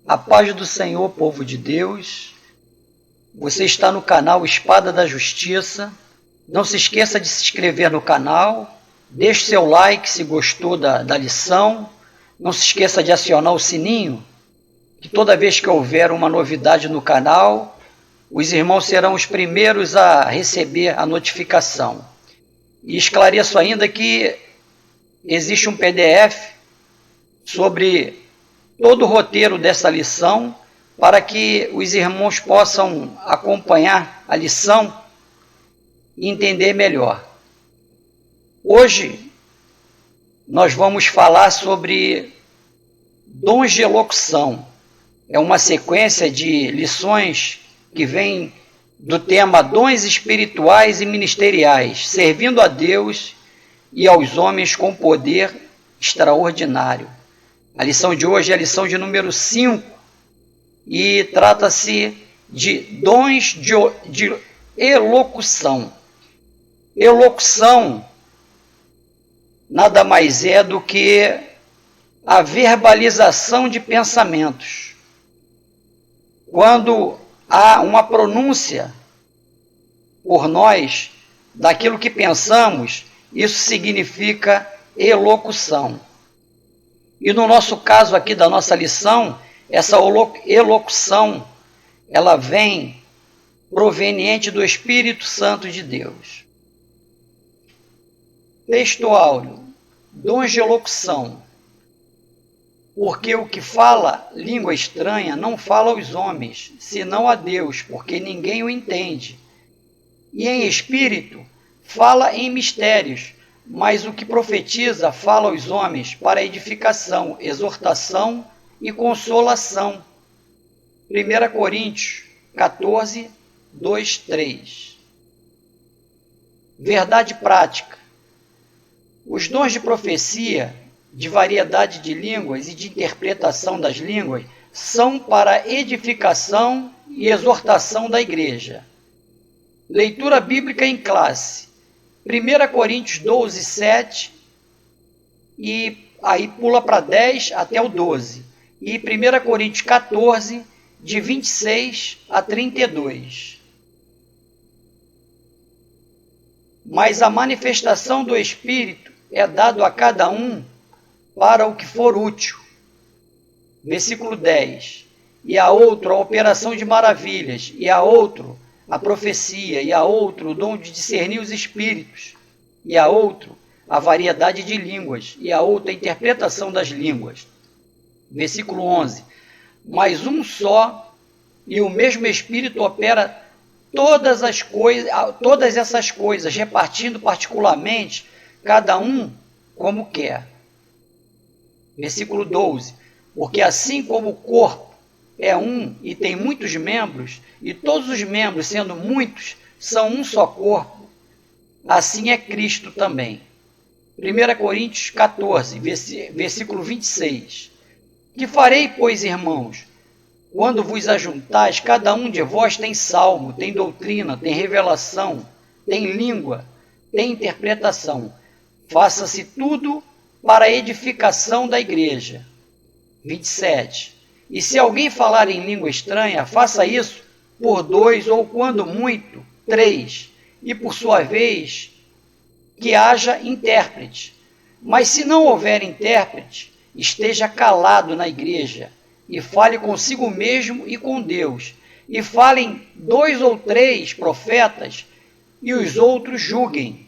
A paz do Senhor, povo de Deus. Você está no canal Espada da Justiça. Não se esqueça de se inscrever no canal. Deixe seu like se gostou da lição. Não se esqueça de acionar o sininho, que toda vez que houver uma novidade no canal, os irmãos serão os primeiros a receber a notificação. E esclareço ainda que existe um PDF sobre todo o roteiro dessa lição, para que os irmãos possam acompanhar a lição e entender melhor. Hoje nós vamos falar sobre dons de elocução. É uma sequência de lições que vem do tema dons espirituais e ministeriais, servindo a Deus e aos homens com poder extraordinário. A lição de hoje é a lição de número 5 e trata-se de dons de elocução. Elocução nada mais é do que a verbalização de pensamentos. Quando há uma pronúncia por nós daquilo que pensamos, isso significa elocução. E no nosso caso aqui da nossa lição, essa elocução, ela vem proveniente do Espírito Santo de Deus. Texto áureo, dons de elocução. Porque o que fala língua estranha não fala aos homens, senão a Deus, porque ninguém o entende. E em espírito fala em mistérios, mas o que profetiza fala aos homens para edificação, exortação e consolação. 1 Coríntios 14, 2, 3. Verdade prática. Os dons de profecia, de variedade de línguas e de interpretação das línguas são para edificação e exortação da igreja. Leitura bíblica em classe. 1 Coríntios 12, 7, e aí pula para 10 até o 12. E 1 Coríntios 14, de 26 a 32. Mas a manifestação do Espírito é dado a cada um para o que for útil. Versículo 10. E a outro a operação de maravilhas, e a outro a profecia, e a outro o dom de discernir os espíritos, e a outro a variedade de línguas, e a outra a interpretação das línguas. Versículo 11. Mas um só e o mesmo Espírito opera todas essas coisas, repartindo particularmente cada um como quer. Versículo 12. Porque assim como o corpo é um e tem muitos membros, e todos os membros, sendo muitos, são um só corpo, assim é Cristo também. 1 Coríntios 14, versículo 26. Que farei, pois, irmãos? Quando vos ajuntais, cada um de vós tem salmo, tem doutrina, tem revelação, tem língua, tem interpretação. Faça-se tudo para a edificação da igreja. 27. E se alguém falar em língua estranha, faça isso por 2 ou, quando muito, 3, e por sua vez que haja intérprete. Mas se não houver intérprete, esteja calado na igreja, e fale consigo mesmo e com Deus, e falem 2 ou 3 profetas, e os outros julguem.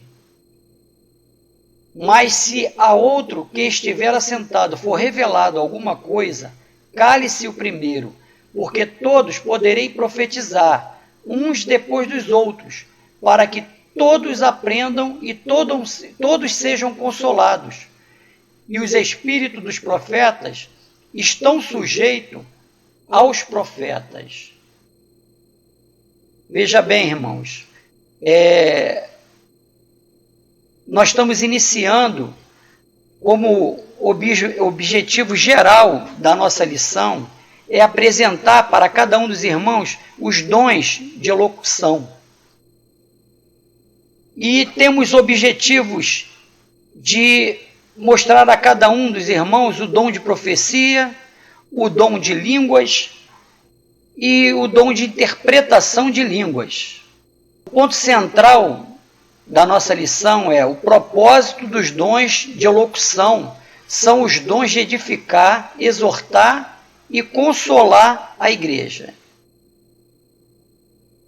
Mas se a outro que estiver assentado for revelado alguma coisa, cale-se o primeiro, porque todos poderei profetizar, uns depois dos outros, para que todos aprendam e todos sejam consolados. E os espíritos dos profetas estão sujeitos aos profetas. Veja bem, irmãos, nós estamos iniciando como objetivo geral da nossa lição é apresentar para cada um dos irmãos os dons de elocução. E temos objetivos de mostrar a cada um dos irmãos o dom de profecia, o dom de línguas e o dom de interpretação de línguas. O ponto central da nossa lição é o propósito dos dons de elocução. São os dons de edificar, exortar e consolar a igreja.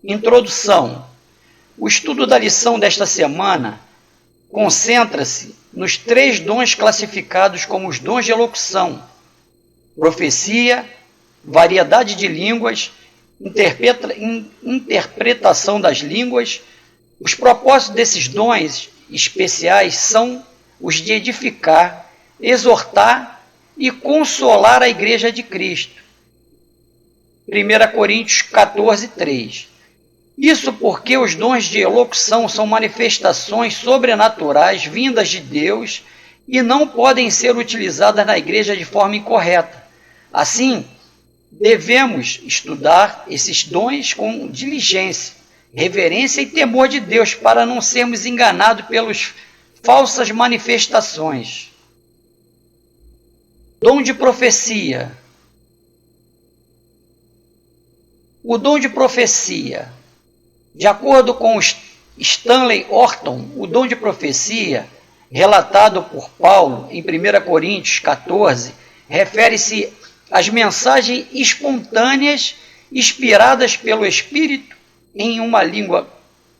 Introdução. O estudo da lição desta semana concentra-se nos 3 dons classificados como os dons de elocução: profecia, variedade de línguas, interpretação das línguas. Os propósitos desses dons especiais são os de edificar, exortar e consolar a igreja de Cristo. 1 Coríntios 14, 3. Isso porque os dons de elocução são manifestações sobrenaturais vindas de Deus e não podem ser utilizadas na igreja de forma incorreta. Assim, devemos estudar esses dons com diligência, reverência e temor de Deus para não sermos enganados pelas falsas manifestações. Dom de profecia. O dom de profecia. De acordo com Stanley Orton, o dom de profecia, relatado por Paulo em 1 Coríntios 14, refere-se às mensagens espontâneas inspiradas pelo Espírito em uma língua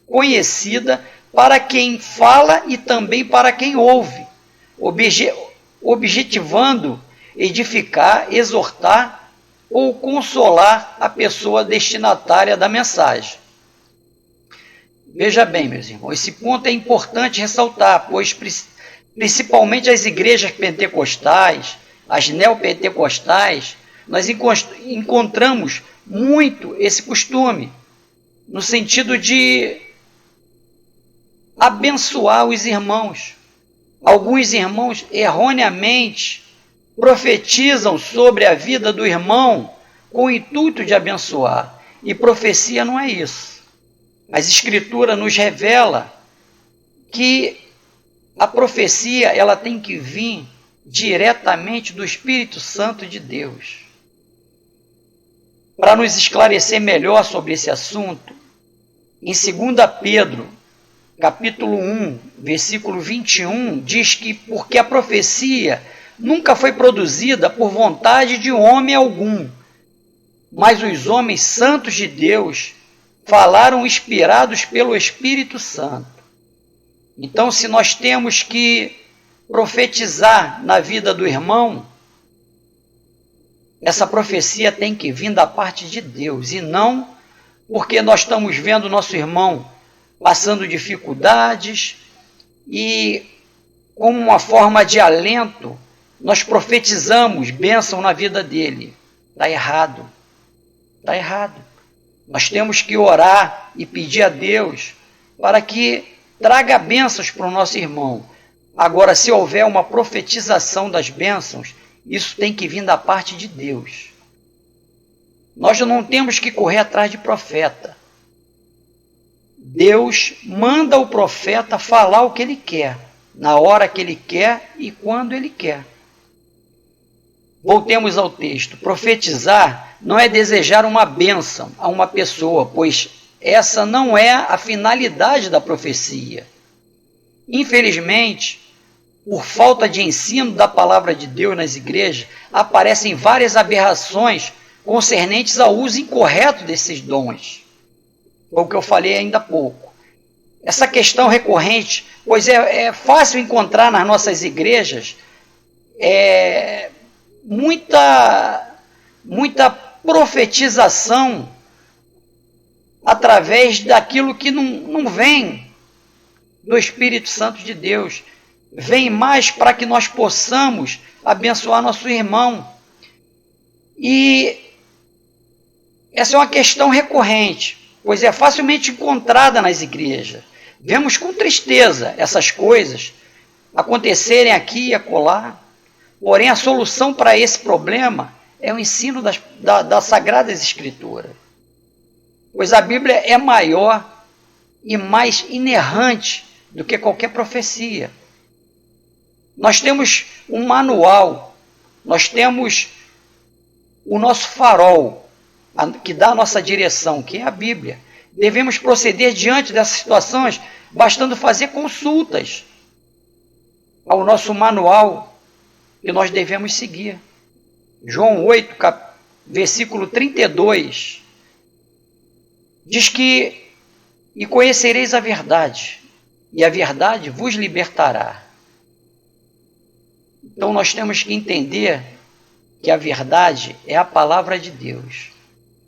conhecida para quem fala e também para quem ouve, objetivando edificar, exortar ou consolar a pessoa destinatária da mensagem. Veja bem, meus irmãos, esse ponto é importante ressaltar, pois principalmente as igrejas pentecostais, as neopentecostais, nós encontramos muito esse costume, no sentido de abençoar os irmãos. Alguns irmãos erroneamente profetizam sobre a vida do irmão com o intuito de abençoar, e profecia não é isso. As Escrituras nos revela que a profecia ela tem que vir diretamente do Espírito Santo de Deus. Para nos esclarecer melhor sobre esse assunto, em 2 Pedro, capítulo 1, versículo 21, diz que porque a profecia nunca foi produzida por vontade de homem algum, mas os homens santos de Deus falaram inspirados pelo Espírito Santo. Então, se nós temos que profetizar na vida do irmão, essa profecia tem que vir da parte de Deus, e não porque nós estamos vendo nosso irmão passando dificuldades e, como uma forma de alento, nós profetizamos bênção na vida dele. Está errado. Está errado. Nós temos que orar e pedir a Deus para que traga bênçãos para o nosso irmão. Agora, se houver uma profetização das bênçãos, isso tem que vir da parte de Deus. Nós não temos que correr atrás de profeta. Deus manda o profeta falar o que ele quer, na hora que ele quer e quando ele quer. Voltemos ao texto. Profetizar não é desejar uma bênção a uma pessoa, pois essa não é a finalidade da profecia. Infelizmente, por falta de ensino da palavra de Deus nas igrejas, aparecem várias aberrações concernentes ao uso incorreto desses dons. Foi o que eu falei ainda há pouco. Essa questão recorrente, pois é fácil encontrar nas nossas igrejas muita profetização através daquilo que não vem do Espírito Santo de Deus. Vem mais para que nós possamos abençoar nosso irmão. E essa é uma questão recorrente, pois é facilmente encontrada nas igrejas. Vemos com tristeza essas coisas acontecerem aqui e acolá. Porém, a solução para esse problema é o ensino das Sagradas Escrituras. Pois a Bíblia é maior e mais inerrante do que qualquer profecia. Nós temos um manual, nós temos o nosso farol, que dá a nossa direção, que é a Bíblia. Devemos proceder diante dessas situações, bastando fazer consultas ao nosso manual que nós devemos seguir. João 8, versículo 32, diz que: e conhecereis a verdade, e a verdade vos libertará. Então nós temos que entender que a verdade é a palavra de Deus.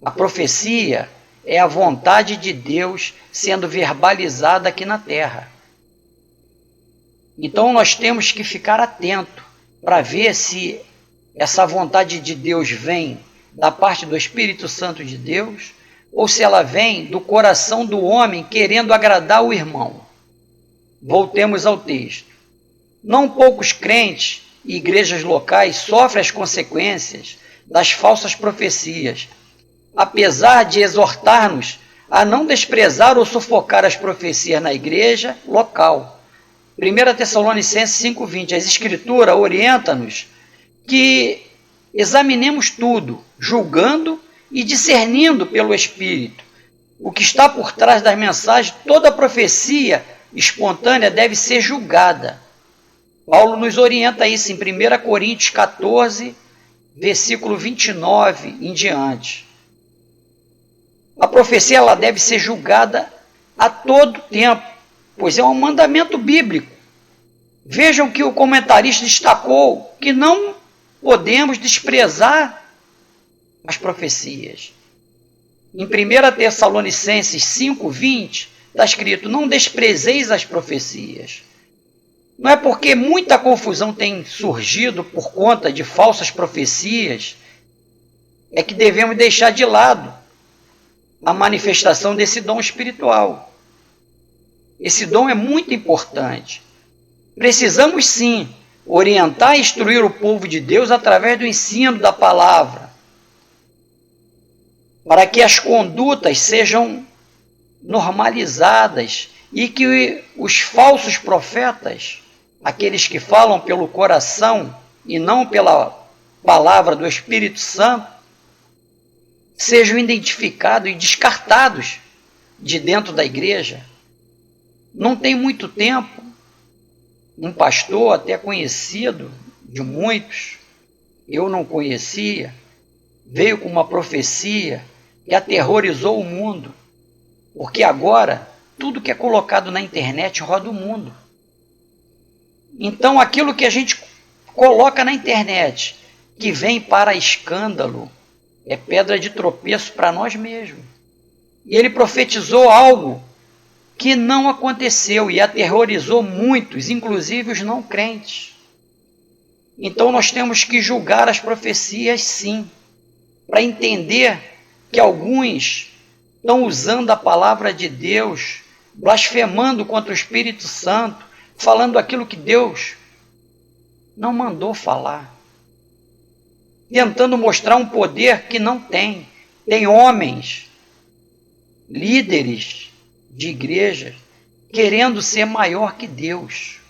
A profecia é a vontade de Deus sendo verbalizada aqui na terra. Então nós temos que ficar atento para ver se essa vontade de Deus vem da parte do Espírito Santo de Deus ou se ela vem do coração do homem querendo agradar o irmão. Voltemos ao texto. Não poucos crentes e igrejas locais sofrem as consequências das falsas profecias, apesar de exortar-nos a não desprezar ou sufocar as profecias na igreja local. 1 Tessalonicenses 5,20, as Escrituras orientam-nos que examinemos tudo, julgando e discernindo pelo Espírito o que está por trás das mensagens. Toda profecia espontânea deve ser julgada. Paulo nos orienta isso em 1 Coríntios 14, versículo 29 em diante. A profecia ela deve ser julgada a todo tempo, pois é um mandamento bíblico. Vejam que o comentarista destacou que não podemos desprezar as profecias. Em 1 Tessalonicenses 5,20 está escrito: não desprezeis as profecias. Não é porque muita confusão tem surgido por conta de falsas profecias é que devemos deixar de lado a manifestação desse dom espiritual. Esse dom é muito importante. Precisamos sim orientar e instruir o povo de Deus através do ensino da palavra, para que as condutas sejam normalizadas e que os falsos profetas, aqueles que falam pelo coração e não pela palavra do Espírito Santo, sejam identificados e descartados de dentro da igreja. Não tem muito tempo, um pastor até conhecido de muitos, eu não conhecia, veio com uma profecia que aterrorizou o mundo, porque agora tudo que é colocado na internet roda o mundo. Então aquilo que a gente coloca na internet, que vem para escândalo, é pedra de tropeço para nós mesmos. E ele profetizou algo que não aconteceu e aterrorizou muitos, inclusive os não crentes. Então nós temos que julgar as profecias sim, para entender que alguns estão usando a palavra de Deus, blasfemando contra o Espírito Santo, falando aquilo que Deus não mandou falar, tentando mostrar um poder que não tem. Tem homens, líderes de igrejas, querendo ser maior que Deus.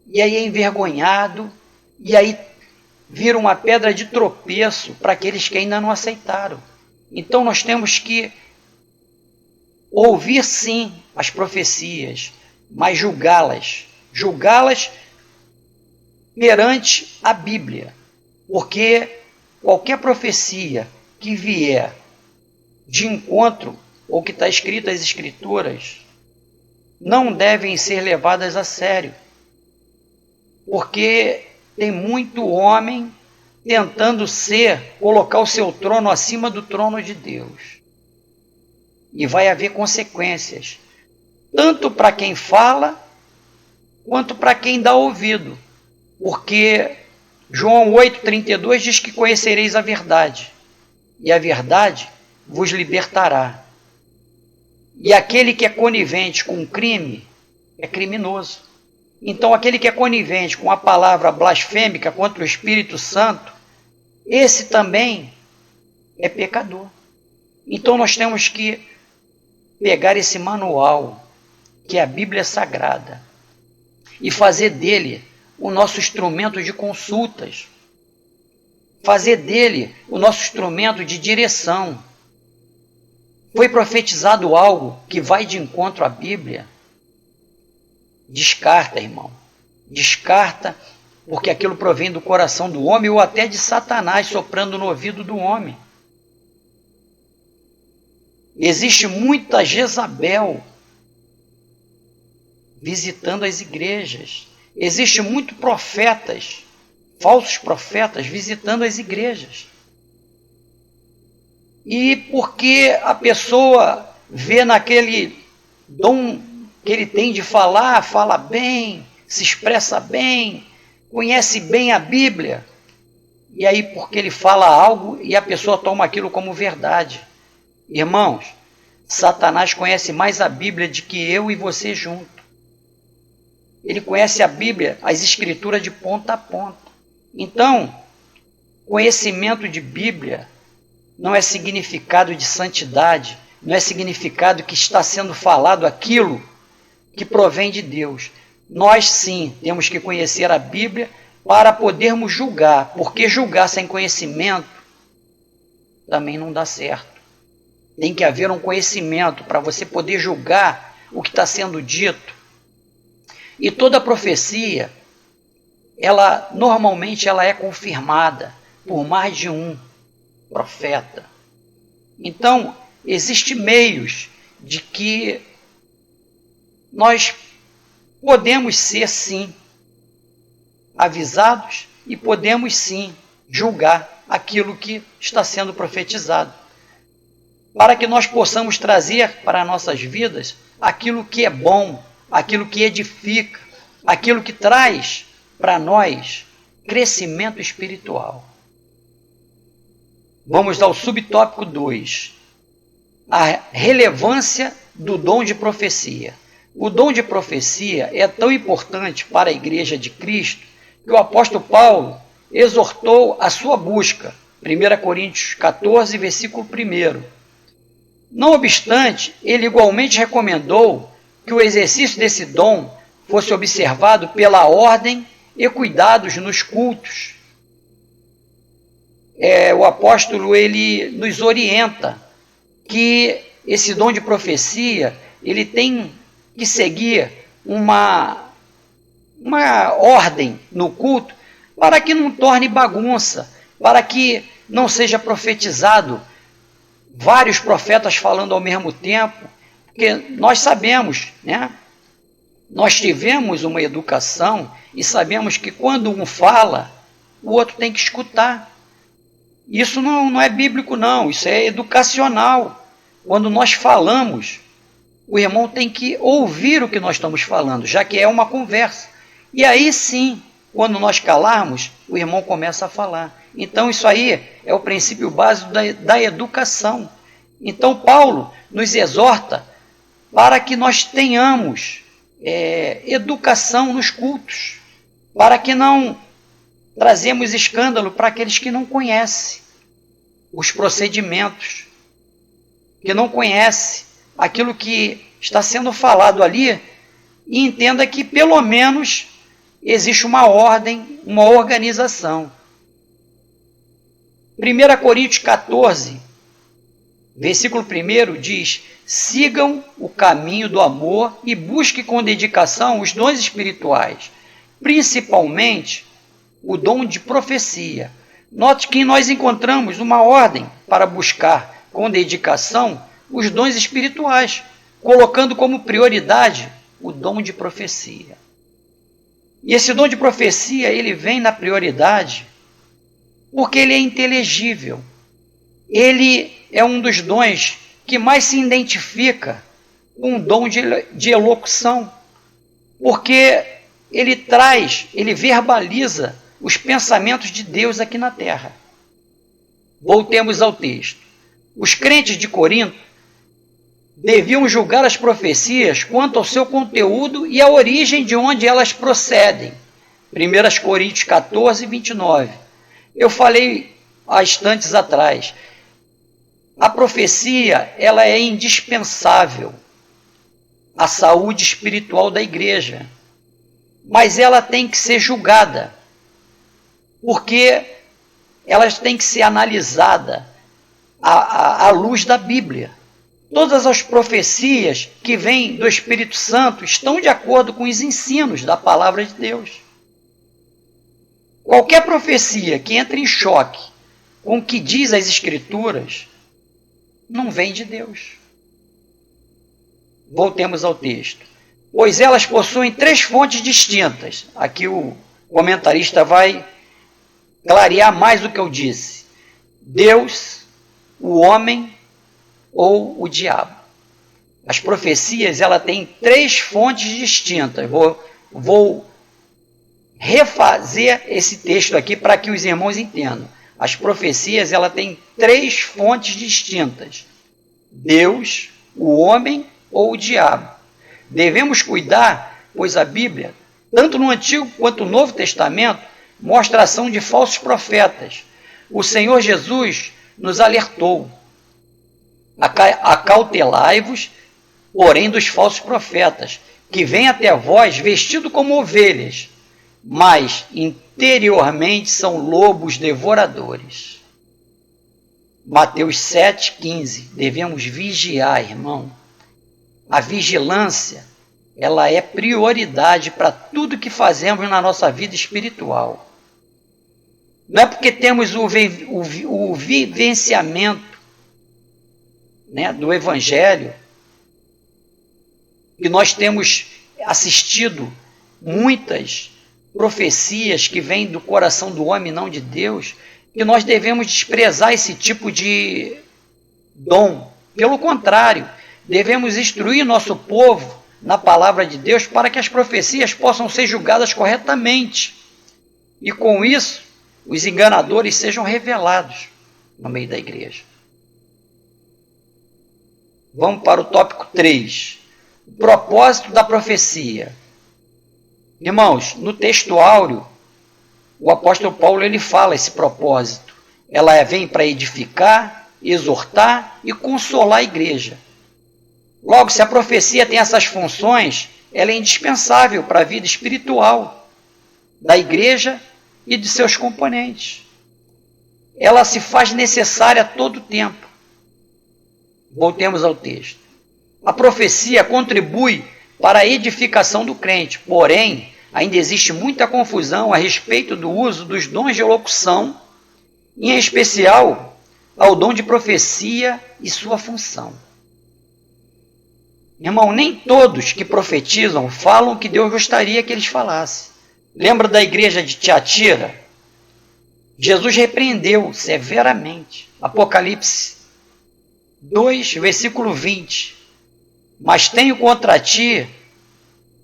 E aí é envergonhado, e aí vira uma pedra de tropeço para aqueles que ainda não aceitaram. Então nós temos que ouvir sim as profecias, mas julgá-las perante a Bíblia, porque qualquer profecia que vier de encontro ou que está escrito nas Escrituras não devem ser levadas a sério, porque tem muito homem tentando colocar o seu trono acima do trono de Deus. E vai haver consequências, tanto para quem fala, quanto para quem dá ouvido. Porque João 8,32 diz que conhecereis a verdade, e a verdade vos libertará. E aquele que é conivente com o crime é criminoso. Então aquele que é conivente com a palavra blasfêmica contra o Espírito Santo, esse também é pecador. Então nós temos que pegar esse manual, que é a Bíblia Sagrada, e fazer dele o nosso instrumento de consultas. fazer dele o nosso instrumento de direção. Foi profetizado algo que vai de encontro à Bíblia? Descarta, irmão. Descarta, porque aquilo provém do coração do homem ou até de Satanás soprando no ouvido do homem. Existe muita Jezabel visitando as igrejas. Existe muito profetas, falsos profetas, visitando as igrejas. E porque a pessoa vê naquele dom que ele tem de falar, fala bem, se expressa bem, conhece bem a Bíblia, e aí porque ele fala algo e a pessoa toma aquilo como verdade. Irmãos, Satanás conhece mais a Bíblia do que eu e você junto. Ele conhece a Bíblia, as Escrituras de ponta a ponta. Então, conhecimento de Bíblia não é significado de santidade, não é significado que está sendo falado aquilo que provém de Deus. Nós sim temos que conhecer a Bíblia para podermos julgar, porque julgar sem conhecimento também não dá certo. Tem que haver um conhecimento para você poder julgar o que está sendo dito. E toda profecia, normalmente ela é confirmada por mais de um profeta. Então, existem meios de que nós podemos ser, sim, avisados e podemos, sim, julgar aquilo que está sendo profetizado, para que nós possamos trazer para nossas vidas aquilo que é bom, aquilo que edifica, aquilo que traz para nós crescimento espiritual. Vamos ao subtópico 2, a relevância do dom de profecia. O dom de profecia é tão importante para a Igreja de Cristo que o apóstolo Paulo exortou a sua busca, 1 Coríntios 14, versículo 1. Não obstante, ele igualmente recomendou que o exercício desse dom fosse observado pela ordem e cuidados nos cultos. O apóstolo ele nos orienta que esse dom de profecia ele tem que seguir uma ordem no culto para que não torne bagunça, para que não seja profetizado vários profetas falando ao mesmo tempo, porque nós sabemos, né? Nós tivemos uma educação e sabemos que quando um fala, o outro tem que escutar. Isso não é bíblico, não, isso é educacional. Quando nós falamos, o irmão tem que ouvir o que nós estamos falando, já que é uma conversa. E aí sim, quando nós calarmos, o irmão começa a falar. Então isso aí é o princípio básico da educação. Então Paulo nos exorta para que nós tenhamos educação nos cultos, para que não trazemos escândalo para aqueles que não conhecem os procedimentos, que não conhecem aquilo que está sendo falado ali, e entenda que pelo menos existe uma ordem, uma organização. 1 Coríntios 14, versículo 1 diz: sigam o caminho do amor e busquem com dedicação os dons espirituais, principalmente o dom de profecia. Note que nós encontramos uma ordem para buscar com dedicação os dons espirituais, colocando como prioridade o dom de profecia. E esse dom de profecia, ele vem na prioridade porque ele é inteligível. Ele é um dos dons que mais se identifica com o dom de elocução, porque ele verbaliza os pensamentos de Deus aqui na terra. Voltemos ao texto. Os crentes de Corinto deviam julgar as profecias quanto ao seu conteúdo e a origem de onde elas procedem. 1 Coríntios 14, 29. Eu falei há instantes atrás, a profecia ela é indispensável à saúde espiritual da igreja, mas ela tem que ser julgada, porque elas têm que ser analisadas à luz da Bíblia. Todas as profecias que vêm do Espírito Santo estão de acordo com os ensinos da palavra de Deus. Qualquer profecia que entre em choque com o que diz as Escrituras não vem de Deus. Voltemos ao texto. Pois elas possuem 3 fontes distintas. Aqui o comentarista vai clarear mais o que eu disse. Deus, o homem ou o diabo. As profecias, ela tem 3 fontes distintas. Vou refazer esse texto aqui para que os irmãos entendam. As profecias, ela tem 3 fontes distintas. Deus, o homem ou o diabo. Devemos cuidar, pois a Bíblia, tanto no Antigo quanto no Novo Testamento, mostra a ação de falsos profetas. O Senhor Jesus nos alertou: acautelai-vos, porém, dos falsos profetas, que vêm até vós vestidos como ovelhas, mas interiormente são lobos devoradores. Mateus 7,15. Devemos vigiar, irmão. A vigilância, ela é prioridade para tudo que fazemos na nossa vida espiritual. Não é porque temos o vivenciamento, né, do Evangelho, que nós temos assistido muitas profecias que vêm do coração do homem, não de Deus, que nós devemos desprezar esse tipo de dom. Pelo contrário, devemos instruir nosso povo na palavra de Deus para que as profecias possam ser julgadas corretamente. E com isso, os enganadores sejam revelados no meio da igreja. Vamos para o tópico 3. O propósito da profecia. Irmãos, no texto áureo, o apóstolo Paulo ele fala esse propósito. Ela vem para edificar, exortar e consolar a igreja. Logo, se a profecia tem essas funções, ela é indispensável para a vida espiritual da igreja e de seus componentes. Ela se faz necessária a todo tempo. Voltemos ao texto. A profecia contribui para a edificação do crente, porém, ainda existe muita confusão a respeito do uso dos dons de elocução, em especial ao dom de profecia e sua função. Irmão, nem todos que profetizam falam o que Deus gostaria que eles falassem. Lembra da igreja de Tiatira? Jesus repreendeu severamente. Apocalipse 2, versículo 20. Mas tenho contra ti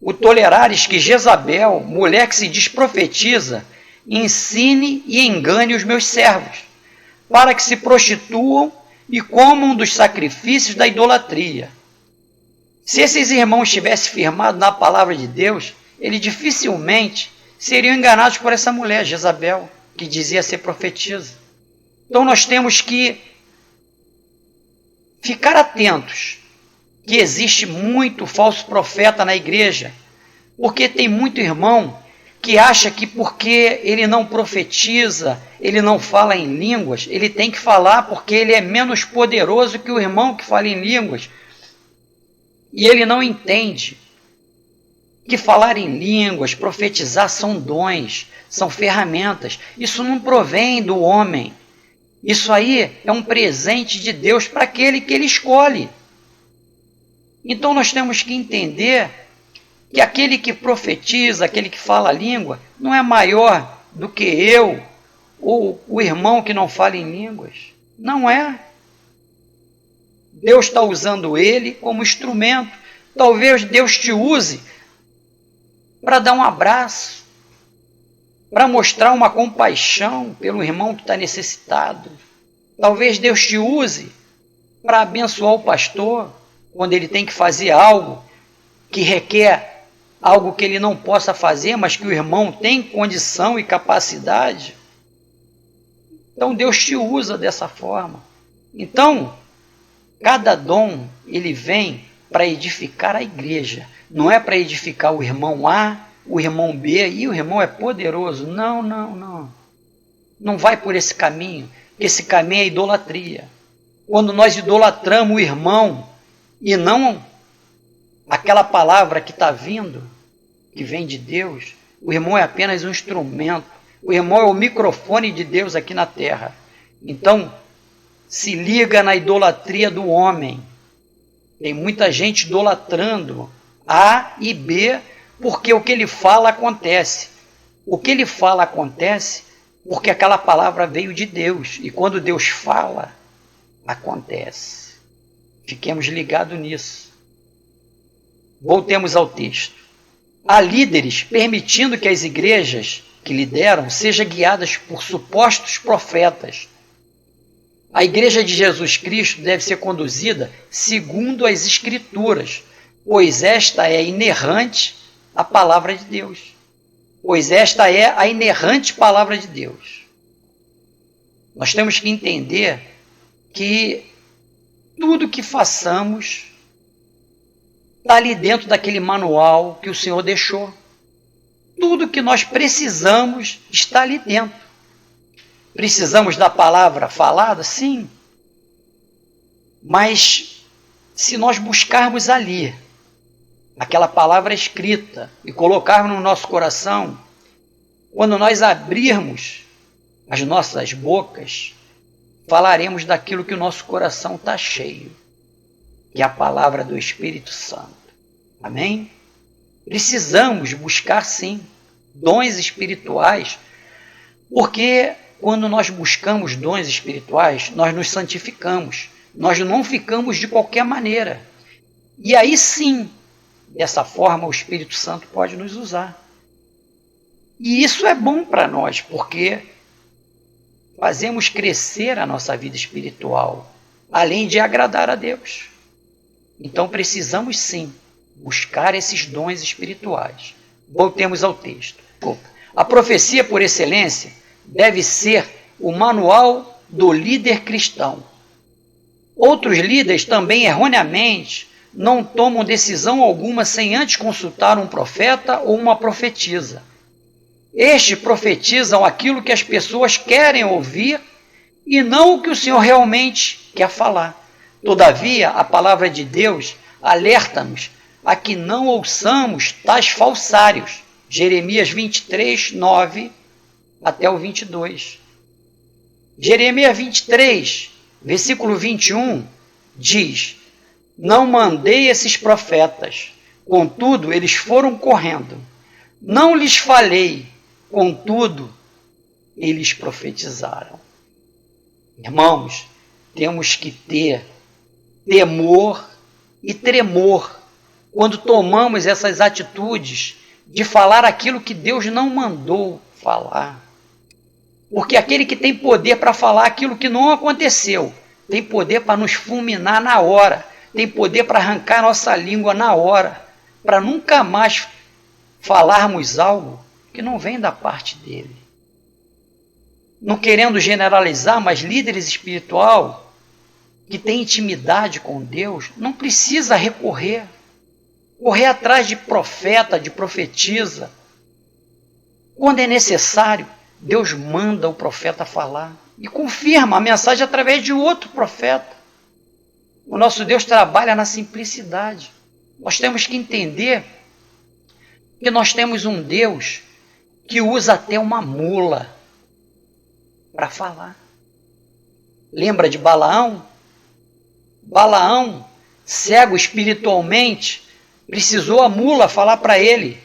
o tolerares que Jezabel, mulher que se diz profetiza, ensine e engane os meus servos, para que se prostituam e comam dos sacrifícios da idolatria. Se esses irmãos tivessem firmado na palavra de Deus, eles dificilmente seriam enganados por essa mulher, Jezabel, que dizia ser profetisa. Então nós temos que ficar atentos, que existe muito falso profeta na igreja, porque tem muito irmão que acha que porque ele não profetiza, ele não fala em línguas, ele tem que falar porque ele é menos poderoso que o irmão que fala em línguas. E ele não entende que falar em línguas, profetizar são dons, são ferramentas. Isso não provém do homem. Isso aí é um presente de Deus para aquele que ele escolhe. Então nós temos que entender que aquele que profetiza, aquele que fala a língua, não é maior do que eu ou o irmão que não fala em línguas. Não é. Deus está usando ele como instrumento. Talvez Deus te use para dar um abraço, para mostrar uma compaixão pelo irmão que está necessitado. Talvez Deus te use para abençoar o pastor quando ele tem que fazer algo que requer algo que ele não possa fazer, mas que o irmão tem condição e capacidade. Então Deus te usa dessa forma. Então, cada dom, ele vem para edificar a igreja. Não é para edificar o irmão A, o irmão B, e o irmão é poderoso. Não, não, não. Não vai por esse caminho, porque esse caminho é idolatria. Quando nós idolatramos o irmão e não aquela palavra que está vindo, que vem de Deus, o irmão é apenas um instrumento. O irmão é o microfone de Deus aqui na terra. Então, se liga na idolatria do homem. Tem muita gente idolatrando A e B, porque o que ele fala acontece. O que ele fala acontece porque aquela palavra veio de Deus. E quando Deus fala, acontece. Fiquemos ligados nisso. Voltemos ao texto. Há líderes permitindo que as igrejas que lideram sejam guiadas por supostos profetas. A igreja de Jesus Cristo deve ser conduzida segundo as Escrituras, pois esta é inerrante à palavra de Deus. Pois esta é a inerrante palavra de Deus. Nós temos que entender que tudo que façamos está ali dentro daquele manual que o Senhor deixou. Tudo que nós precisamos está ali dentro. Precisamos da palavra falada? Sim. Mas se nós buscarmos ali aquela palavra escrita e colocarmos no nosso coração, quando nós abrirmos as nossas bocas, falaremos daquilo que o nosso coração está cheio, que é a palavra do Espírito Santo. Amém? Precisamos buscar, sim, dons espirituais, porque quando nós buscamos dons espirituais, nós nos santificamos, nós não ficamos de qualquer maneira. E aí sim, dessa forma, o Espírito Santo pode nos usar. E isso é bom para nós, porque fazemos crescer a nossa vida espiritual, além de agradar a Deus. Então precisamos sim buscar esses dons espirituais. Voltemos ao texto. A profecia por excelência deve ser o manual do líder cristão. Outros líderes também erroneamente não tomam decisão alguma sem antes consultar um profeta ou uma profetisa. Estes profetizam aquilo que as pessoas querem ouvir e não o que o Senhor realmente quer falar. Todavia, a palavra de Deus alerta-nos a que não ouçamos tais falsários. Jeremias 23, 9 até o 22. Jeremias 23, versículo 21, diz: Não mandei esses profetas, contudo eles foram correndo. Não lhes falei, contudo eles profetizaram. Irmãos, temos que ter temor e tremor quando tomamos essas atitudes de falar aquilo que Deus não mandou falar. Porque aquele que tem poder para falar aquilo que não aconteceu, tem poder para nos fulminar na hora, tem poder para arrancar nossa língua na hora, para nunca mais falarmos algo que não vem da parte dele. Não querendo generalizar, mas líderes espirituais que têm intimidade com Deus não precisa correr atrás de profeta, de profetisa. Quando é necessário, Deus manda o profeta falar e confirma a mensagem através de outro profeta. O nosso Deus trabalha na simplicidade. Nós temos que entender que nós temos um Deus que usa até uma mula para falar. Lembra de Balaão? Balaão, cego espiritualmente, precisou a mula falar para ele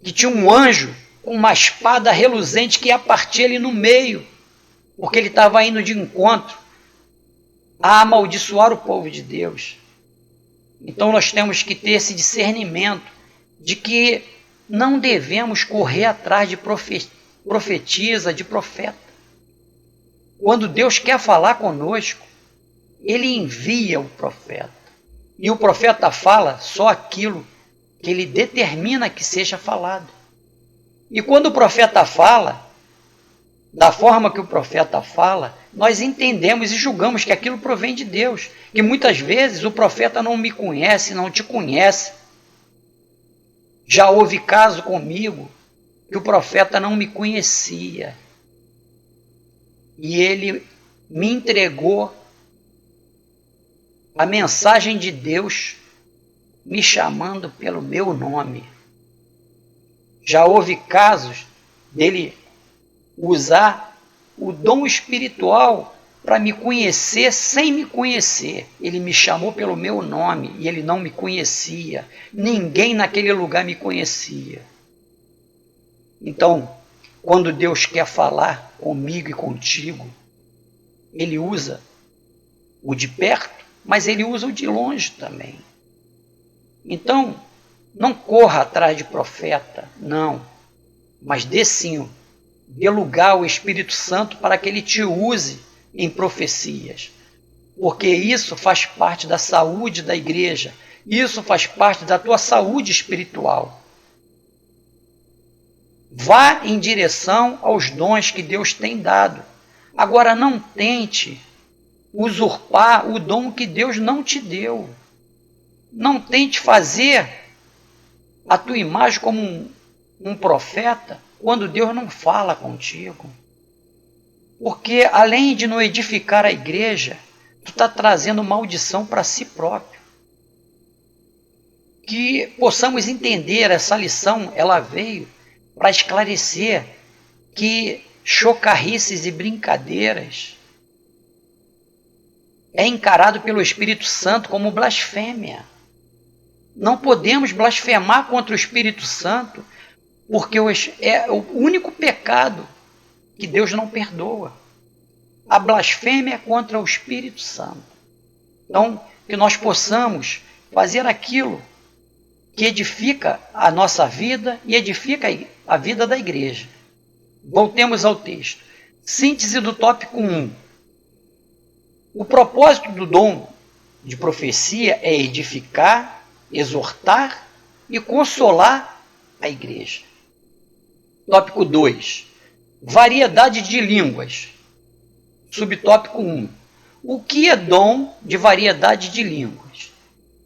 que tinha um anjo com uma espada reluzente que ia partir ele no meio, porque ele estava indo de encontro a amaldiçoar o povo de Deus. Então nós temos que ter esse discernimento de que não devemos correr atrás de profetisa, de profeta. Quando Deus quer falar conosco, Ele envia o profeta. E o profeta fala só aquilo que ele determina que seja falado. E quando o profeta fala, da forma que o profeta fala, nós entendemos e julgamos que aquilo provém de Deus. Que muitas vezes o profeta não me conhece, não te conhece. Já houve caso comigo que o profeta não me conhecia. e ele me entregou a mensagem de Deus me chamando pelo meu nome. Já houve casos dele usar o dom espiritual para me conhecer sem me conhecer. Ele me chamou pelo meu nome e ele não me conhecia. Ninguém naquele lugar me conhecia. Então, quando Deus quer falar comigo e contigo, ele usa o de perto, mas ele usa o de longe também. Então, não corra atrás de profeta, não. Mas dê lugar ao Espírito Santo para que ele te use em profecias. Porque isso faz parte da saúde da igreja. Isso faz parte da tua saúde espiritual. Vá em direção aos dons que Deus tem dado. Agora não tente usurpar o dom que Deus não te deu. Não tente fazer a tua imagem como um profeta quando Deus não fala contigo. Porque além de não edificar a igreja, tu está trazendo maldição para si próprio. Que possamos entender essa lição, ela veio para esclarecer que chocarrices e brincadeiras é encarado pelo Espírito Santo como blasfêmia. Não podemos blasfemar contra o Espírito Santo, porque é o único pecado que Deus não perdoa. A blasfêmia é contra o Espírito Santo. Então, que nós possamos fazer aquilo que edifica a nossa vida e edifica a vida da igreja. Voltemos ao texto. Síntese do tópico 1. O propósito do dom de profecia é edificar, exortar e consolar a igreja. Tópico 2. Variedade de línguas. Subtópico 1. O que é dom de variedade de línguas?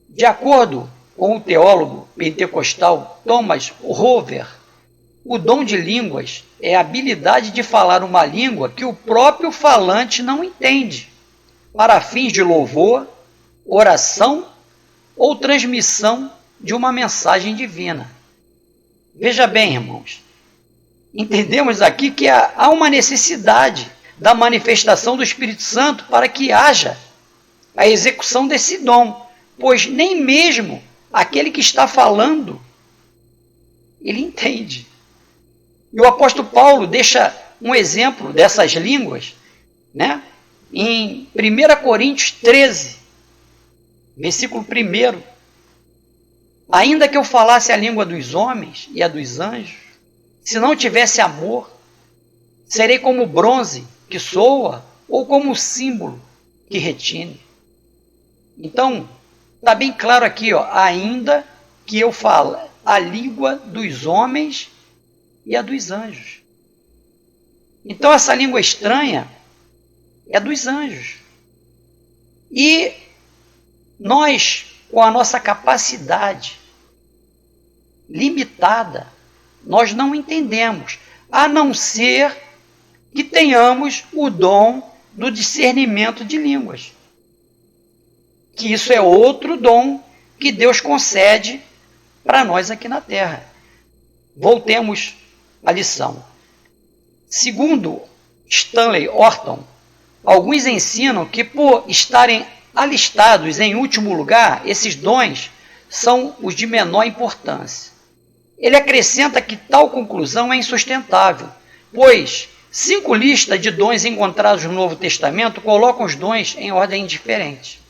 De acordo com o teólogo pentecostal Thomas Rover, o dom de línguas é a habilidade de falar uma língua que o próprio falante não entende, para fins de louvor, oração ou transmissão de uma mensagem divina. Veja bem, irmãos, entendemos aqui que há uma necessidade da manifestação do Espírito Santo para que haja a execução desse dom, pois nem mesmo aquele que está falando, ele entende. E o apóstolo Paulo deixa um exemplo dessas línguas, né? Em 1 Coríntios 13, versículo 1. Ainda que eu falasse a língua dos homens e a dos anjos, se não tivesse amor, serei como bronze que soa ou como símbolo que retine. Então, está bem claro aqui, ainda que eu fale a língua dos homens e a dos anjos. Então, essa língua estranha é dos anjos. E nós, com a nossa capacidade limitada, nós não entendemos, a não ser que tenhamos o dom do discernimento de línguas. Que isso é outro dom que Deus concede para nós aqui na Terra. Voltemos à lição. Segundo Stanley Orton, alguns ensinam que por estarem alistados em último lugar, esses dons são os de menor importância. Ele acrescenta que tal conclusão é insustentável, pois 5 listas de dons encontrados no Novo Testamento colocam os dons em ordem diferente.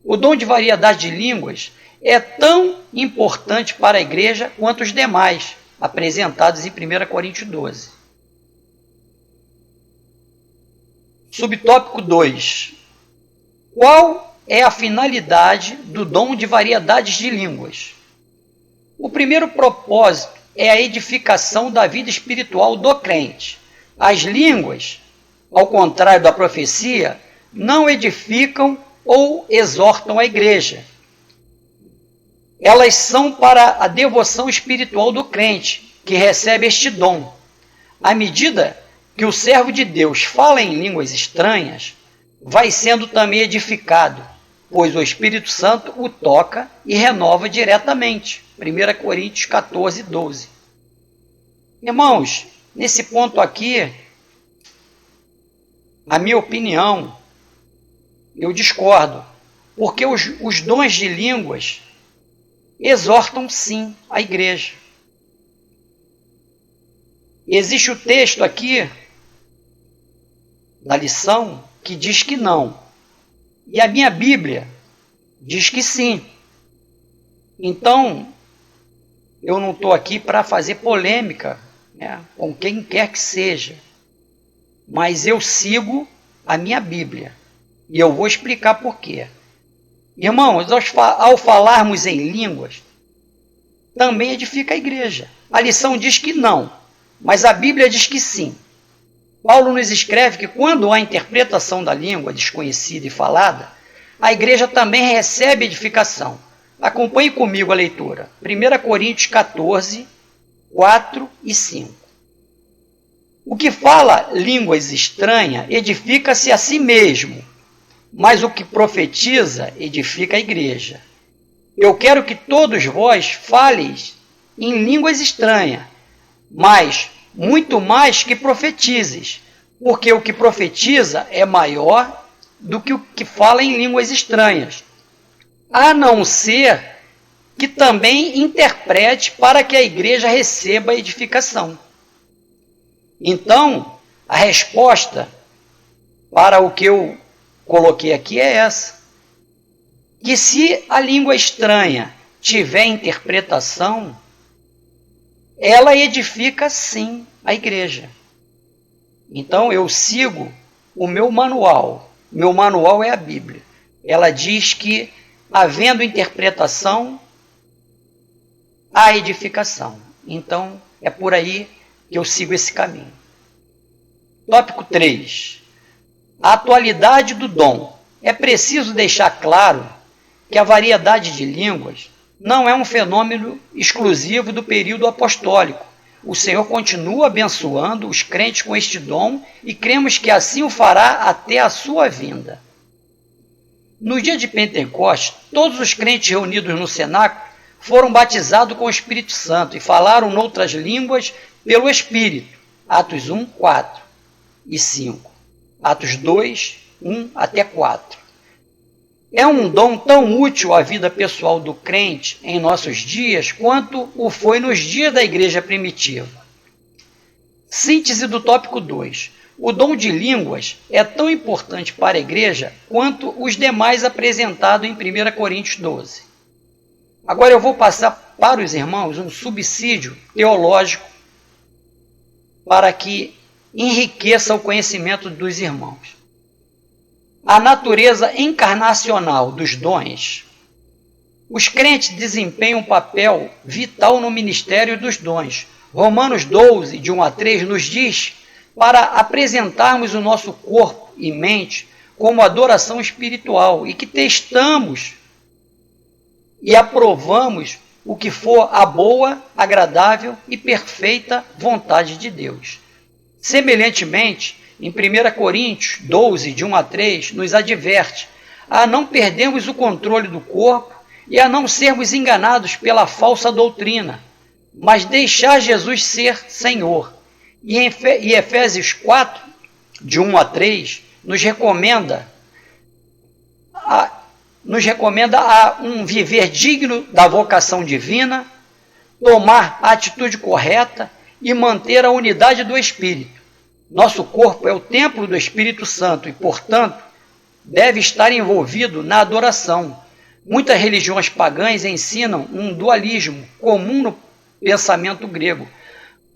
O dom de variedade de línguas é tão importante para a igreja quanto os demais, apresentados em 1 Coríntios 12. Subtópico 2. Qual é a finalidade do dom de variedades de línguas? O primeiro propósito é a edificação da vida espiritual do crente. As línguas, ao contrário da profecia, não edificam ou exortam a igreja. Elas são para a devoção espiritual do crente, que recebe este dom. À medida que o servo de Deus fala em línguas estranhas, vai sendo também edificado, pois o Espírito Santo o toca e renova diretamente. 1 Coríntios 14, 12. Irmãos, nesse ponto aqui, a minha opinião, eu discordo, porque os dons de línguas exortam sim a igreja. Existe o texto aqui da lição que diz que não. E a minha Bíblia diz que sim. Então, eu não estou aqui para fazer polêmica, né, com quem quer que seja. Mas eu sigo a minha Bíblia. E eu vou explicar por quê. Irmãos, ao falarmos em línguas, também edifica a igreja. A lição diz que não, mas a Bíblia diz que sim. Paulo nos escreve que quando há interpretação da língua desconhecida e falada, a igreja também recebe edificação. Acompanhe comigo a leitura. 1 Coríntios 14, 4 e 5. O que fala línguas estranhas edifica-se a si mesmo, mas o que profetiza edifica a igreja. Eu quero que todos vós faleis em línguas estranhas, mas muito mais que profetizes, porque o que profetiza é maior do que o que fala em línguas estranhas, a não ser que também interprete para que a igreja receba a edificação. Então, a resposta para o que eu coloquei aqui é essa, que se a língua estranha tiver interpretação, ela edifica sim a igreja. Então eu sigo o meu manual. Meu manual é a Bíblia. Ela diz que, havendo interpretação, há edificação. Então é por aí que eu sigo esse caminho. Tópico 3. A atualidade do dom. É preciso deixar claro que a variedade de línguas não é um fenômeno exclusivo do período apostólico. O Senhor continua abençoando os crentes com este dom e cremos que assim o fará até a sua vinda. No dia de Pentecostes, todos os crentes reunidos no cenáculo foram batizados com o Espírito Santo e falaram noutras línguas pelo Espírito. Atos 1, 4 e 5. Atos 2, 1 até 4. É um dom tão útil à vida pessoal do crente em nossos dias quanto o foi nos dias da igreja primitiva. Síntese do tópico 2. O dom de línguas é tão importante para a igreja quanto os demais apresentados em 1 Coríntios 12. Agora eu vou passar para os irmãos um subsídio teológico para que enriqueça o conhecimento dos irmãos. A natureza encarnacional dos dons. Os crentes desempenham um papel vital no ministério dos dons. Romanos 12, de 1 a 3, nos diz para apresentarmos o nosso corpo e mente como adoração espiritual e que testamos e aprovamos o que for a boa, agradável e perfeita vontade de Deus. Semelhantemente, em 1 Coríntios 12, de 1 a 3, nos adverte a não perdermos o controle do corpo e a não sermos enganados pela falsa doutrina, mas deixar Jesus ser Senhor. E Efésios 4, de 1 a 3, nos recomenda a um viver digno da vocação divina, tomar a atitude correta e manter a unidade do Espírito. Nosso corpo é o templo do Espírito Santo e, portanto, deve estar envolvido na adoração. Muitas religiões pagãs ensinam um dualismo comum no pensamento grego.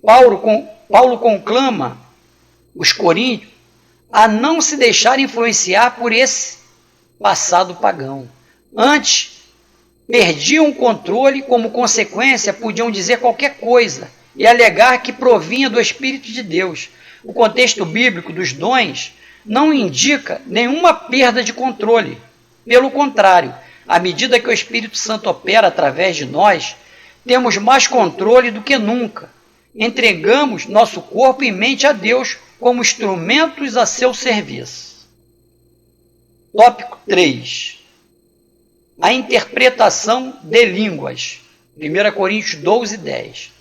Paulo conclama os coríntios a não se deixar influenciar por esse passado pagão. Antes, perdiam o controle, como consequência, podiam dizer qualquer coisa e alegar que provinha do Espírito de Deus. O contexto bíblico dos dons não indica nenhuma perda de controle. Pelo contrário, à medida que o Espírito Santo opera através de nós, temos mais controle do que nunca. Entregamos nosso corpo e mente a Deus como instrumentos a seu serviço. Tópico 3. A interpretação de línguas. 1 Coríntios 12, 10.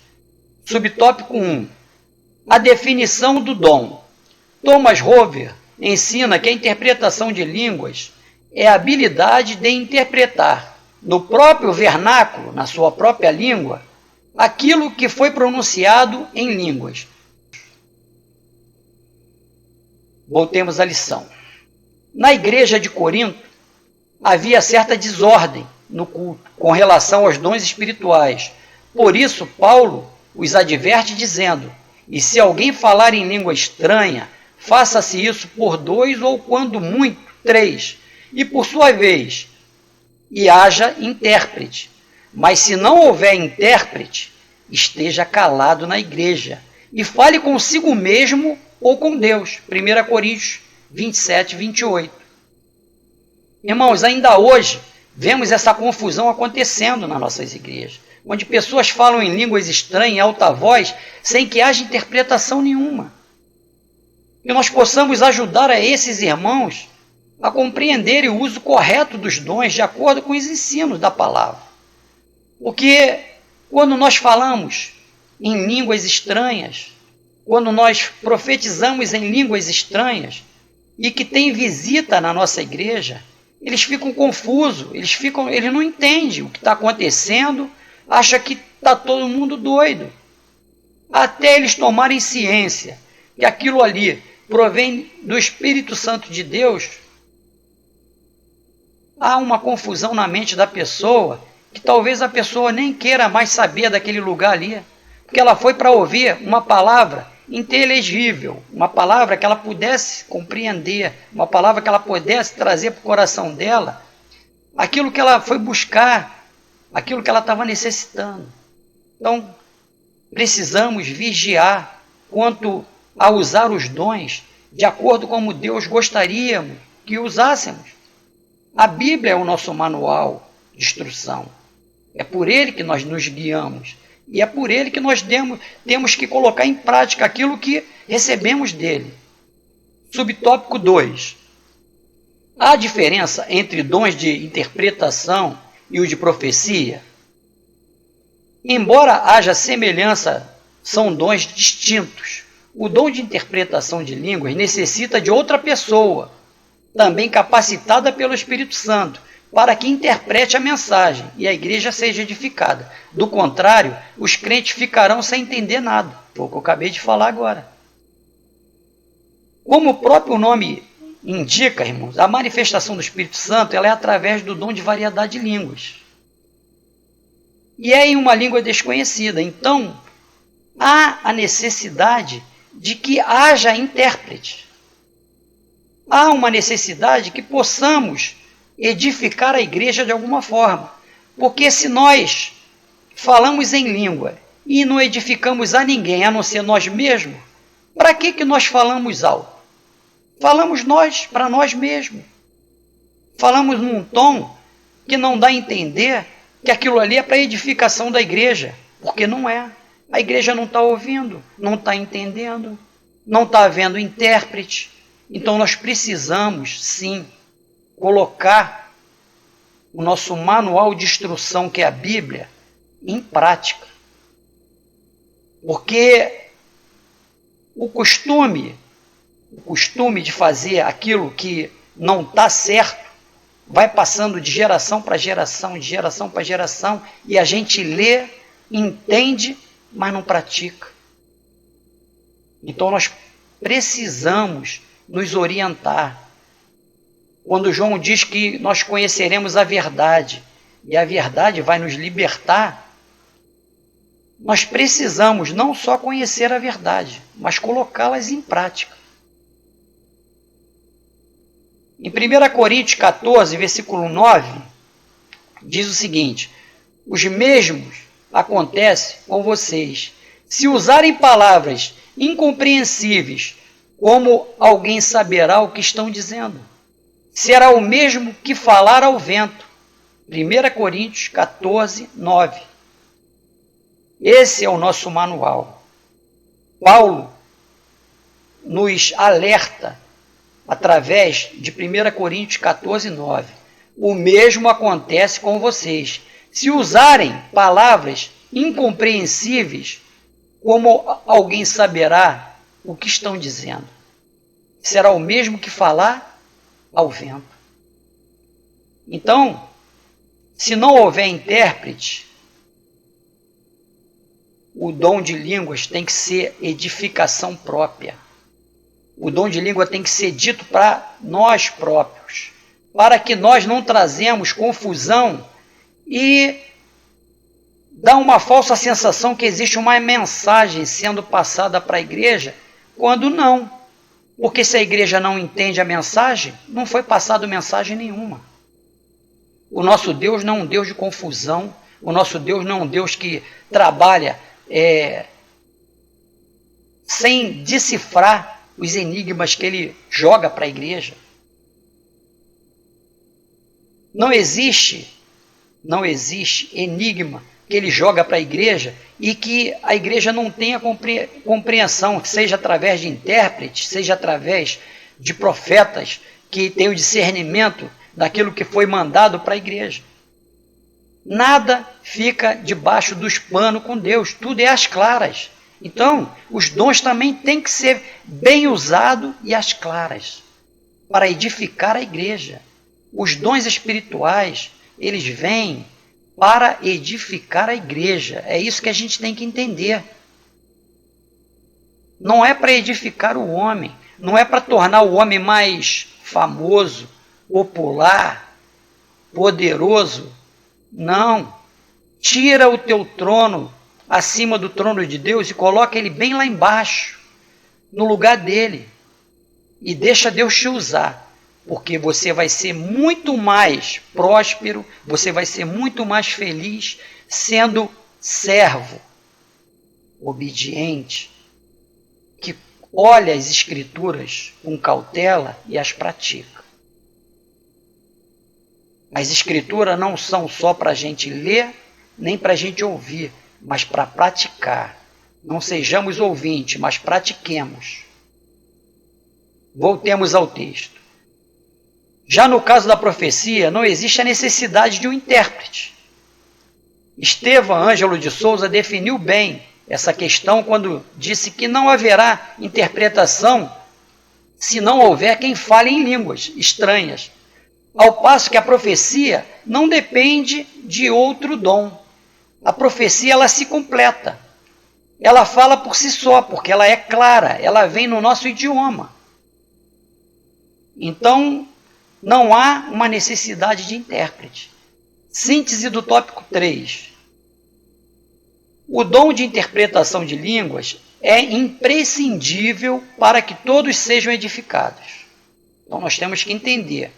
Subtópico 1. A definição do dom. Thomas Rover ensina que a interpretação de línguas é a habilidade de interpretar, no próprio vernáculo, na sua própria língua, aquilo que foi pronunciado em línguas. Voltemos à lição. Na igreja de Corinto, havia certa desordem no culto com relação aos dons espirituais. Por isso, Paulo os adverte dizendo: e se alguém falar em língua estranha, faça-se isso por 2 ou, quando muito, 3, e por sua vez, e haja intérprete. Mas se não houver intérprete, esteja calado na igreja e fale consigo mesmo ou com Deus. 1 Coríntios 27, 28. Irmãos, ainda hoje vemos essa confusão acontecendo nas nossas igrejas, onde pessoas falam em línguas estranhas em alta voz sem que haja interpretação nenhuma. Que nós possamos ajudar a esses irmãos a compreender o uso correto dos dons de acordo com os ensinos da palavra. Porque quando nós falamos em línguas estranhas, quando nós profetizamos em línguas estranhas e que tem visita na nossa igreja, eles ficam confusos, eles não entendem o que está acontecendo, acham que está todo mundo doido. Até eles tomarem ciência que aquilo ali provém do Espírito Santo de Deus, há uma confusão na mente da pessoa, que talvez a pessoa nem queira mais saber daquele lugar ali, porque ela foi para ouvir uma palavra inteligível, uma palavra que ela pudesse compreender, uma palavra que ela pudesse trazer para o coração dela aquilo que ela foi buscar, aquilo que ela estava necessitando. Então, precisamos vigiar quanto a usar os dons de acordo como Deus gostaria que usássemos. A Bíblia é o nosso manual de instrução. É por ele que nós nos guiamos. E é por ele que nós temos que colocar em prática aquilo que recebemos dele. Subtópico 2. Há diferença entre dons de interpretação e o de profecia? Embora haja semelhança, são dons distintos. O dom de interpretação de línguas necessita de outra pessoa, também capacitada pelo Espírito Santo, para que interprete a mensagem e a igreja seja edificada. Do contrário, os crentes ficarão sem entender nada. Foi o que eu acabei de falar agora. Como o próprio nome indica, irmãos, a manifestação do Espírito Santo ela é através do dom de variedade de línguas. E é em uma língua desconhecida. Então, há a necessidade de que haja intérprete. Há uma necessidade que possamos edificar a igreja de alguma forma. Porque se nós falamos em língua e não edificamos a ninguém, a não ser nós mesmos, para que nós falamos alto? Falamos nós, para nós mesmos. Falamos num tom que não dá a entender que aquilo ali é para a edificação da igreja, porque não é. A igreja não está ouvindo, não está entendendo, não está havendo intérprete. Então nós precisamos, sim, colocar o nosso manual de instrução, que é a Bíblia, em prática. Porque o costume de fazer aquilo que não está certo vai passando de geração para geração, e a gente lê, entende, mas não pratica. Então nós precisamos nos orientar. Quando João diz que nós conheceremos a verdade, e a verdade vai nos libertar, nós precisamos não só conhecer a verdade, mas colocá-las em prática. Em 1 Coríntios 14, versículo 9, diz o seguinte: os mesmos acontecem com vocês. Se usarem palavras incompreensíveis, como alguém saberá o que estão dizendo? Será o mesmo que falar ao vento. 1 Coríntios 14, 9. Esse é o nosso manual. Paulo nos alerta através de 1 Coríntios 14, 9. O mesmo acontece com vocês. Se usarem palavras incompreensíveis, como alguém saberá o que estão dizendo? Será o mesmo que falar ao vento. Então, se não houver intérprete, o dom de línguas tem que ser edificação própria. O dom de língua tem que ser dito para nós próprios, para que nós não trazemos confusão e dá uma falsa sensação que existe uma mensagem sendo passada para a igreja, quando não. Porque se a igreja não entende a mensagem, não foi passada mensagem nenhuma. O nosso Deus não é um Deus de confusão, o nosso Deus não é um Deus que trabalha sem decifrar os enigmas que ele joga para a igreja. Não existe enigma que ele joga para a igreja e que a igreja não tenha compreensão, seja através de intérpretes, seja através de profetas que tenham o discernimento daquilo que foi mandado para a igreja. Nada fica debaixo dos panos com Deus, tudo é às claras. Então, os dons também têm que ser bem usados e às claras, para edificar a igreja. Os dons espirituais, eles vêm para edificar a igreja. É isso que a gente tem que entender. Não é para edificar o homem, não é para tornar o homem mais famoso, popular, poderoso. Não. Tira o teu trono acima do trono de Deus e coloca ele bem lá embaixo, no lugar dele. E deixa Deus te usar, porque você vai ser muito mais próspero, você vai ser muito mais feliz sendo servo, obediente, que olha as Escrituras com cautela e as pratica. As Escrituras não são só para a gente ler, nem para a gente ouvir, mas para praticar. Não sejamos ouvintes, mas pratiquemos. Voltemos ao texto. Já no caso da profecia, não existe a necessidade de um intérprete. Estevão Ângelo de Souza definiu bem essa questão quando disse que não haverá interpretação se não houver quem fale em línguas estranhas. Ao passo que a profecia não depende de outro dom. A profecia, ela se completa. Ela fala por si só, porque ela é clara, ela vem no nosso idioma. Então, não há uma necessidade de intérprete. Síntese do tópico 3. O dom de interpretação de línguas é imprescindível para que todos sejam edificados. Então, nós temos que entender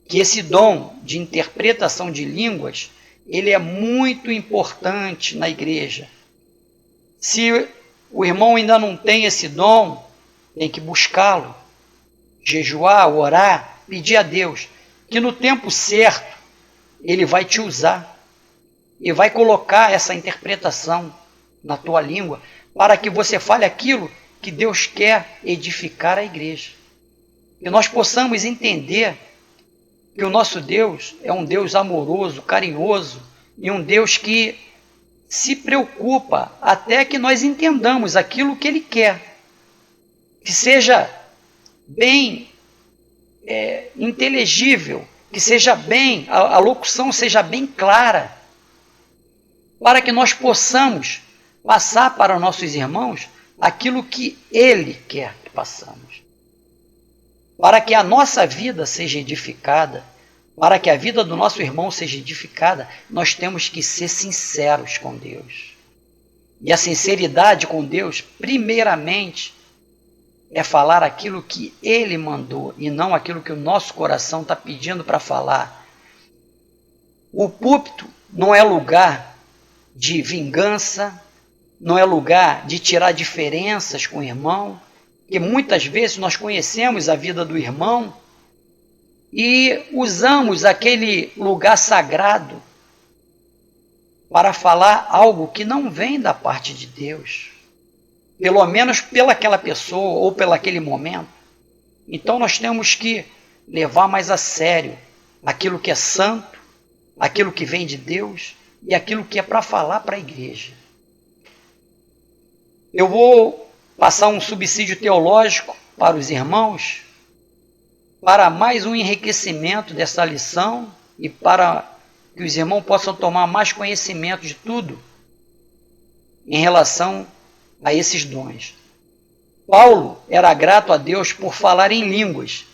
que esse dom de interpretação de línguas, ele é muito importante na igreja. Se o irmão ainda não tem esse dom, tem que buscá-lo, jejuar, orar, pedir a Deus, que no tempo certo ele vai te usar e vai colocar essa interpretação na tua língua para que você fale aquilo que Deus quer edificar a igreja. Que nós possamos entender que o nosso Deus é um Deus amoroso, carinhoso e um Deus que se preocupa até que nós entendamos aquilo que Ele quer. Que seja bem inteligível, que seja bem, a locução seja bem clara, para que nós possamos passar para nossos irmãos aquilo que Ele quer que passamos. Para que a nossa vida seja edificada, para que a vida do nosso irmão seja edificada, nós temos que ser sinceros com Deus. E a sinceridade com Deus, primeiramente, é falar aquilo que Ele mandou e não aquilo que o nosso coração está pedindo para falar. O púlpito não é lugar de vingança, não é lugar de tirar diferenças com o irmão, porque muitas vezes nós conhecemos a vida do irmão e usamos aquele lugar sagrado para falar algo que não vem da parte de Deus. pelo menos pelaquela pessoa ou pelaquele momento. Então nós temos que levar mais a sério aquilo que é santo, aquilo que vem de Deus e aquilo que é para falar para a igreja. Eu vou passar um subsídio teológico para os irmãos, para mais um enriquecimento dessa lição e para que os irmãos possam tomar mais conhecimento de tudo em relação a esses dons. Paulo era grato a Deus por falar em línguas,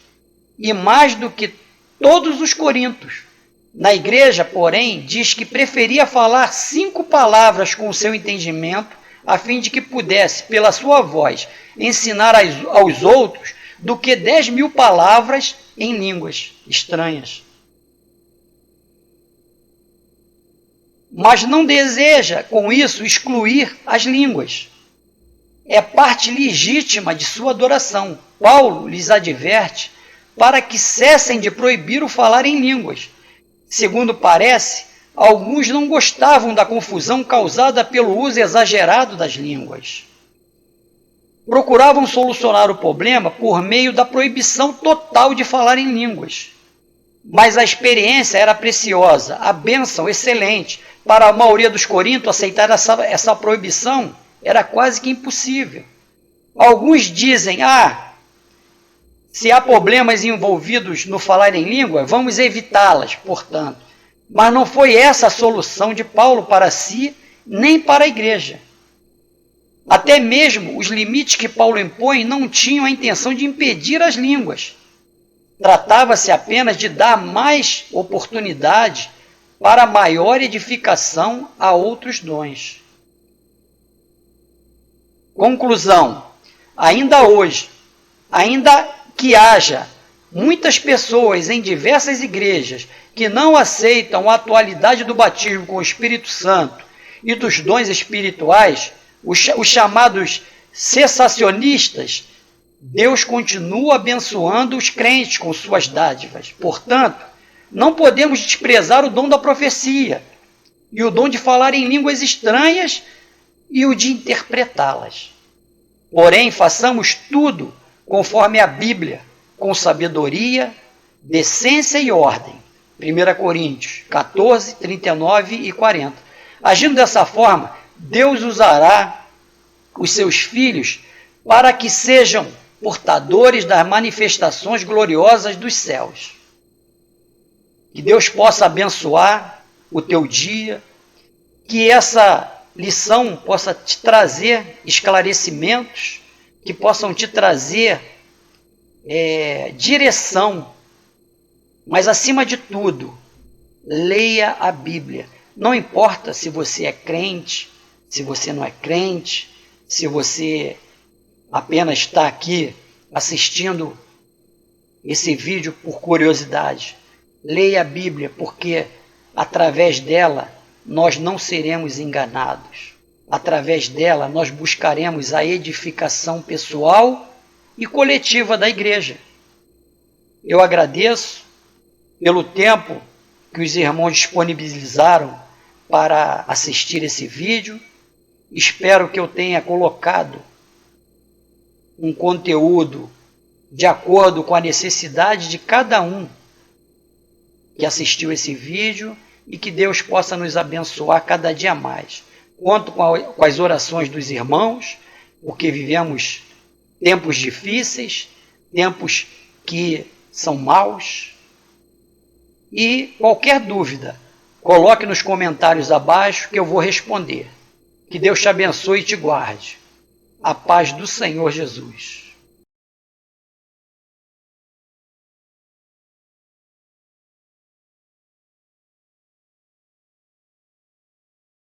e mais do que todos os coríntios. Na igreja, porém, diz que preferia falar 5 palavras com o seu entendimento, a fim de que pudesse, pela sua voz, ensinar aos outros, do que 10.000 palavras em línguas estranhas. Mas não deseja, com isso, excluir as línguas. É parte legítima de sua adoração. Paulo lhes adverte para que cessem de proibir o falar em línguas. Segundo parece, alguns não gostavam da confusão causada pelo uso exagerado das línguas. Procuravam solucionar o problema por meio da proibição total de falar em línguas. Mas a experiência era preciosa, a bênção excelente. Para a maioria dos coríntios, aceitar essa proibição era quase que impossível. Alguns dizem, se há problemas envolvidos no falar em língua, vamos evitá-las, portanto. Mas não foi essa a solução de Paulo para si, nem para a igreja. Até mesmo os limites que Paulo impõe não tinham a intenção de impedir as línguas. Tratava-se apenas de dar mais oportunidade para maior edificação a outros dons. Conclusão: ainda hoje, ainda que haja muitas pessoas em diversas igrejas que não aceitam a atualidade do batismo com o Espírito Santo e dos dons espirituais, os chamados cessacionistas, Deus continua abençoando os crentes com suas dádivas. Portanto, não podemos desprezar o dom da profecia e o dom de falar em línguas estranhas e o de interpretá-las. Porém, façamos tudo conforme a Bíblia, com sabedoria, decência e ordem. 1 Coríntios 14, 39 e 40. Agindo dessa forma, Deus usará os seus filhos para que sejam portadores das manifestações gloriosas dos céus. Que Deus possa abençoar o teu dia, que essa lição possa te trazer esclarecimentos, que possam te trazer direção, mas acima de tudo, leia a Bíblia. Não importa se você é crente, se você não é crente, se você apenas está aqui assistindo esse vídeo por curiosidade. Leia a Bíblia, porque através dela nós não seremos enganados. Através dela nós buscaremos a edificação pessoal e coletiva da igreja. Eu agradeço pelo tempo que os irmãos disponibilizaram para assistir esse vídeo. Espero que eu tenha colocado um conteúdo de acordo com a necessidade de cada um que assistiu esse vídeo e que Deus possa nos abençoar cada dia mais. Conto com as orações dos irmãos, porque vivemos tempos difíceis, tempos que são maus. E qualquer dúvida, coloque nos comentários abaixo que eu vou responder. Que Deus te abençoe e te guarde. A paz do Senhor Jesus.